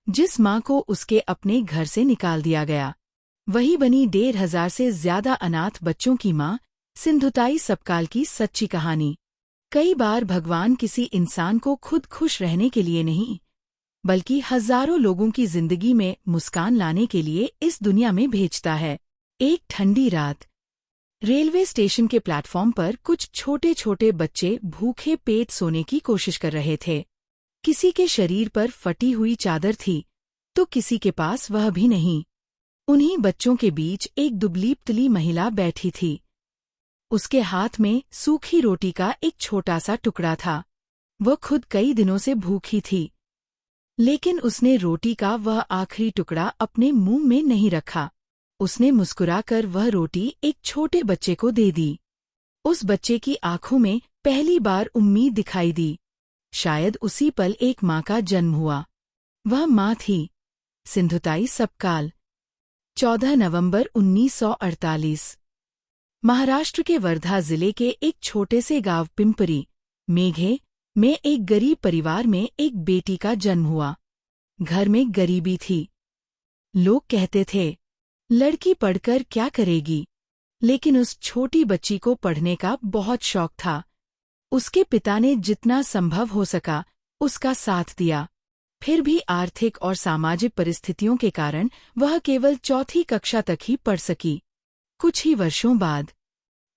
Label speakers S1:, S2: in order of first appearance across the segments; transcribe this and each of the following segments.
S1: जिस माँ को उसके अपने घर से निकाल दिया गया, वही बनी 1,500 से ज्यादा अनाथ बच्चों की माँ। सिंधुताई सपकाल की सच्ची कहानी। कई बार भगवान किसी इंसान को खुद खुश रहने के लिए नहीं, बल्कि हजारों लोगों की जिंदगी में मुस्कान लाने के लिए इस दुनिया में भेजता है। एक ठंडी रात रेलवे स्टेशन के प्लेटफॉर्म पर कुछ छोटे छोटे बच्चे भूखे पेट सोने की कोशिश कर रहे थे। किसी के शरीर पर फटी हुई चादर थी, तो किसी के पास वह भी नहीं। उन्हीं बच्चों के बीच एक दुबली पतली महिला बैठी थी। उसके हाथ में सूखी रोटी का एक छोटा सा टुकड़ा था। वह खुद कई दिनों से भूखी थी, लेकिन उसने रोटी का वह आखिरी टुकड़ा अपने मुंह में नहीं रखा। उसने मुस्कुराकर वह रोटी एक छोटे बच्चे को दे दी। उस बच्चे की आंखों में पहली बार उम्मीद दिखाई दी। शायद उसी पल एक माँ का जन्म हुआ। वह माँ थी सिंधुताई सपकाल। 14 नवंबर 1948 महाराष्ट्र के वर्धा जिले के एक छोटे से गांव पिंपरी मेघे में एक गरीब परिवार में एक बेटी का जन्म हुआ। घर में गरीबी थी। लोग कहते थे, लड़की पढ़कर क्या करेगी, लेकिन उस छोटी बच्ची को पढ़ने का बहुत शौक था। उसके पिता ने जितना संभव हो सका उसका साथ दिया। फिर भी आर्थिक और सामाजिक परिस्थितियों के कारण वह केवल 4वीं कक्षा तक ही पढ़ सकी। कुछ ही वर्षों बाद,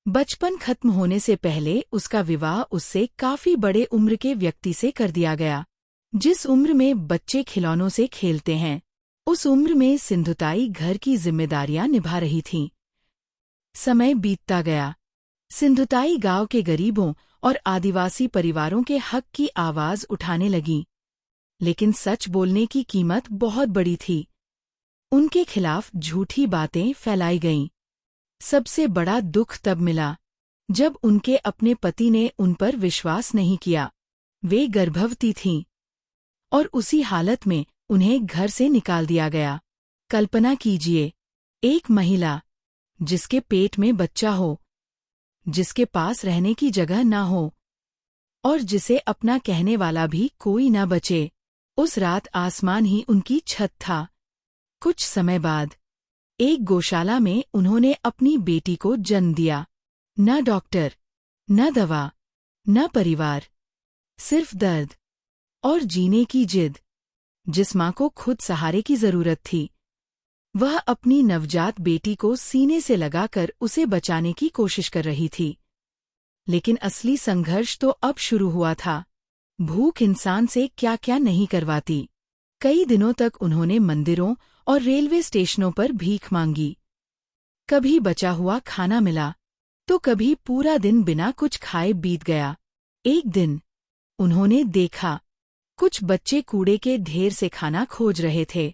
S1: बचपन खत्म होने से पहले उसका विवाह उससे काफी बड़े उम्र के व्यक्ति से कर दिया गया। जिस उम्र में बच्चे खिलौनों से खेलते हैं, उस उम्र में सिंधुताई घर की जिम्मेदारियां निभा रही थीं। समय बीतता गया। सिंधुताई गांव के गरीबों और आदिवासी परिवारों के हक की आवाज उठाने लगी। लेकिन सच बोलने की कीमत बहुत बड़ी थी। उनके खिलाफ झूठी बातें फैलाई गईं। सबसे बड़ा दुख तब मिला जब उनके अपने पति ने उन पर विश्वास नहीं किया। वे गर्भवती थीं और उसी हालत में उन्हें घर से निकाल दिया गया। कल्पना कीजिए, एक महिला जिसके पेट में बच्चा हो, जिसके पास रहने की जगह ना हो और जिसे अपना कहने वाला भी कोई न बचे। उस रात आसमान ही उनकी छत था। कुछ समय बाद एक गौशाला में उन्होंने अपनी बेटी को जन्म दिया। न डॉक्टर, न दवा, न परिवार, सिर्फ दर्द और जीने की जिद। जिस माँ को खुद सहारे की जरूरत थी, वह अपनी नवजात बेटी को सीने से लगाकर उसे बचाने की कोशिश कर रही थी। लेकिन असली संघर्ष तो अब शुरू हुआ था। भूख इंसान से क्या क्या नहीं करवाती। कई दिनों तक उन्होंने मंदिरों और रेलवे स्टेशनों पर भीख मांगी। कभी बचा हुआ खाना मिला, तो कभी पूरा दिन बिना कुछ खाए बीत गया। एक दिन उन्होंने देखा, कुछ बच्चे कूड़े के ढेर से खाना खोज रहे थे।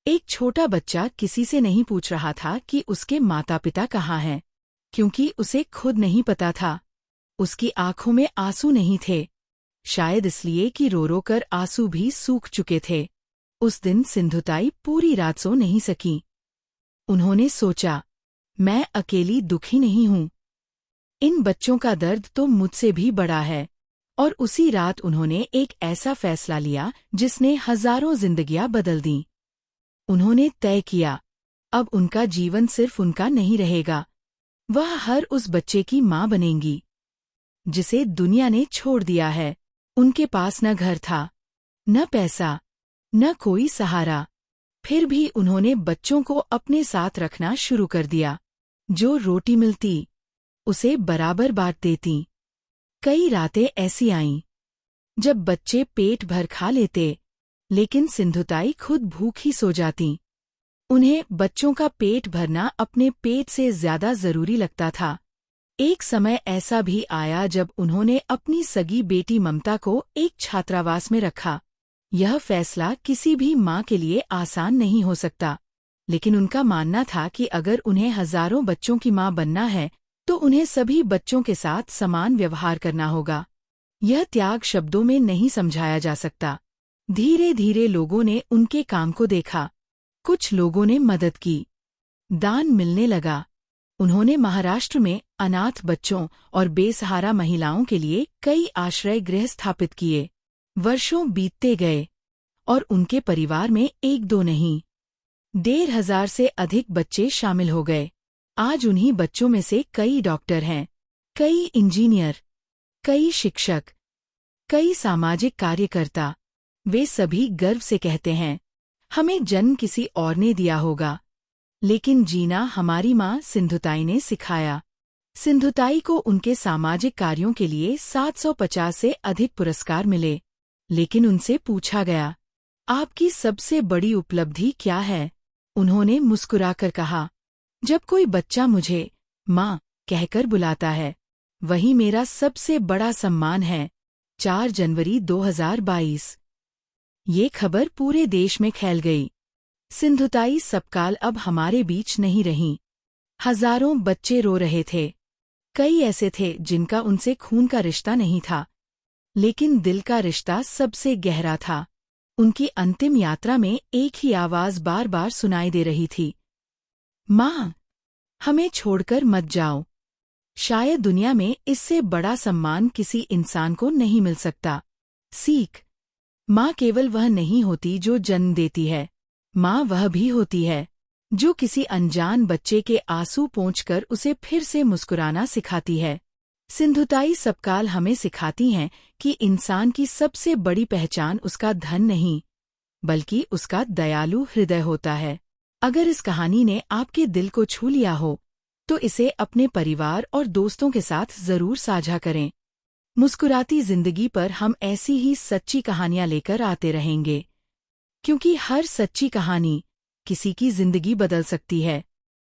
S1: एक छोटा बच्चा किसी से नहीं पूछ रहा था कि उसके माता पिता कहाँ हैं, क्योंकि उसे खुद नहीं पता था। उसकी आंखों में आंसू नहीं थे, शायद इसलिए कि रो रो कर आंसू भी सूख चुके थे। उस दिन सिंधुताई पूरी रात सो नहीं सकी। उन्होंने सोचा, मैं अकेली दुखी नहीं हूँ, इन बच्चों का दर्द तो मुझसे भी बड़ा है। और उसी रात उन्होंने एक ऐसा फैसला लिया जिसने हजारों जिंदगियां बदल दीं। उन्होंने तय किया, अब उनका जीवन सिर्फ उनका नहीं रहेगा, वह हर उस बच्चे की माँ बनेंगी जिसे दुनिया ने छोड़ दिया है। उनके पास न घर था, न पैसा, न कोई सहारा। फिर भी उन्होंने बच्चों को अपने साथ रखना शुरू कर दिया। जो रोटी मिलती, उसे बराबर बांट देती। कई रातें ऐसी आईं जब बच्चे पेट भर खा लेते, लेकिन सिंधुताई खुद भूखी सो जाती। उन्हें बच्चों का पेट भरना अपने पेट से ज्यादा जरूरी लगता था। एक समय ऐसा भी आया जब उन्होंने अपनी सगी बेटी ममता को एक छात्रावास में रखा। यह फैसला किसी भी माँ के लिए आसान नहीं हो सकता, लेकिन उनका मानना था कि अगर उन्हें हजारों बच्चों की माँ बनना है, तो उन्हें सभी बच्चों के साथ समान व्यवहार करना होगा। यह त्याग शब्दों में नहीं समझाया जा सकता। धीरे धीरे लोगों ने उनके काम को देखा। कुछ लोगों ने मदद की, दान मिलने लगा। उन्होंने महाराष्ट्र में अनाथ बच्चों और बेसहारा महिलाओं के लिए कई आश्रय गृह स्थापित किए। वर्षों बीतते गए और उनके परिवार में एक दो नहीं, 1,500 से अधिक बच्चे शामिल हो गए। आज उन्हीं बच्चों में से कई डॉक्टर हैं, कई इंजीनियर, कई शिक्षक, कई सामाजिक कार्यकर्ता। वे सभी गर्व से कहते हैं, हमें जन्म किसी और ने दिया होगा, लेकिन जीना हमारी माँ सिंधुताई ने सिखाया। सिंधुताई को उनके सामाजिक कार्यों के लिए 750 से अधिक पुरस्कार मिले, लेकिन उनसे पूछा गया, आपकी सबसे बड़ी उपलब्धि क्या है? उन्होंने मुस्कुराकर कहा, जब कोई बच्चा मुझे माँ कहकर बुलाता है, वही मेरा सबसे बड़ा सम्मान है। 4 जनवरी 2022। ये खबर पूरे देश में फैल गई। सिंधुताई सपकाल अब हमारे बीच नहीं रहीं। हजारों बच्चे रो रहे थे। कई ऐसे थे जिनका उनसे खून का रिश्ता नहीं था, लेकिन दिल का रिश्ता सबसे गहरा था। उनकी अंतिम यात्रा में एक ही आवाज बार बार सुनाई दे रही थी, माँ, हमें छोड़कर मत जाओ। शायद दुनिया में इससे बड़ा सम्मान किसी इंसान को नहीं मिल सकता। सीख, माँ केवल वह नहीं होती जो जन्म देती है, माँ वह भी होती है जो किसी अनजान बच्चे के आंसू पोंछकर उसे फिर से मुस्कुराना सिखाती है। सिंधुताई सपकाल हमें सिखाती हैं कि इंसान की सबसे बड़ी पहचान उसका धन नहीं, बल्कि उसका दयालु हृदय होता है। अगर इस कहानी ने आपके दिल को छू लिया हो, तो इसे अपने परिवार और दोस्तों के साथ जरूर साझा करें। मुस्कुराती जिंदगी पर हम ऐसी ही सच्ची कहानियां लेकर आते रहेंगे, क्योंकि हर सच्ची कहानी किसी की जिंदगी बदल सकती है।